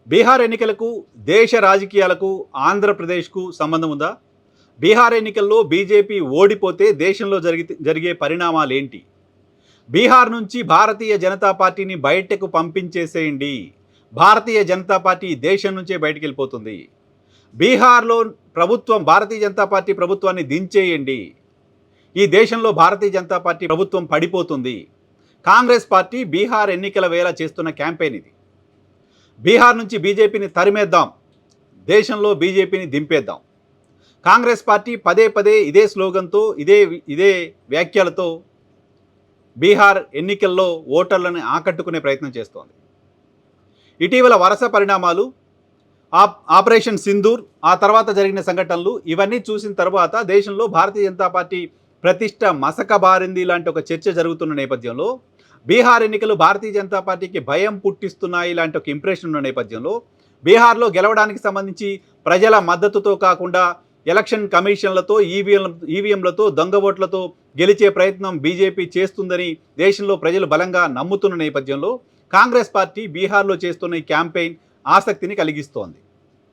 బీహార్ ఎన్నికలకు దేశ రాజకీయాలకు ఆంధ్రప్రదేశ్కు సంబంధం ఉందా? బీహార్ ఎన్నికల్లో బీజేపీ ఓడిపోతే దేశంలో జరిగే పరిణామాలేంటి? బీహార్ నుంచి భారతీయ జనతా పార్టీని బయటకు పంపించేసేయండి. భారతీయ జనతా పార్టీ దేశం నుంచే బయటికి వెళ్ళిపోతుంది. బీహార్లో భారతీయ జనతా పార్టీ ప్రభుత్వాన్ని దించేయండి. ఈ దేశంలో భారతీయ జనతా పార్టీ ప్రభుత్వం పడిపోతుంది. కాంగ్రెస్ పార్టీ బీహార్ ఎన్నికల వేళ చేస్తున్న క్యాంపెయిన్ ఇది. బీహార్ నుంచి బీజేపీని తరిమేద్దాం, దేశంలో బీజేపీని దింపేద్దాం. కాంగ్రెస్ పార్టీ పదే పదే ఇదే స్లోగన్తో ఇదే వ్యాఖ్యలతో బీహార్ ఎన్నికల్లో ఓటర్లను ఆకట్టుకునే ప్రయత్నం చేస్తోంది. ఇటీవల వరుస పరిణామాలు, ఆపరేషన్ సింధూర్, ఆ తర్వాత జరిగిన సంఘటనలు ఇవన్నీ చూసిన తర్వాత దేశంలో భారతీయ జనతా పార్టీ ప్రతిష్ట మసకబారింది లాంటి ఒక చర్చ జరుగుతున్న నేపథ్యంలో, బీహార్ ఎన్నికలు భారతీయ జనతా పార్టీకి భయం పుట్టిస్తున్నాయి లాంటి ఒక ఇంప్రెషన్ ఉన్న నేపథ్యంలో, బీహార్లో గెలవడానికి సంబంధించి ప్రజల మద్దతుతో కాకుండా ఎలక్షన్ కమిషన్లతో, ఈవీఎంలతో, దొంగ ఓట్లతో గెలిచే ప్రయత్నం బీజేపీ చేస్తుందని దేశంలో ప్రజలు బలంగా నమ్ముతున్న నేపథ్యంలో కాంగ్రెస్ పార్టీ బీహార్లో చేస్తున్న ఈ క్యాంపెయిన్ ఆసక్తిని కలిగిస్తోంది.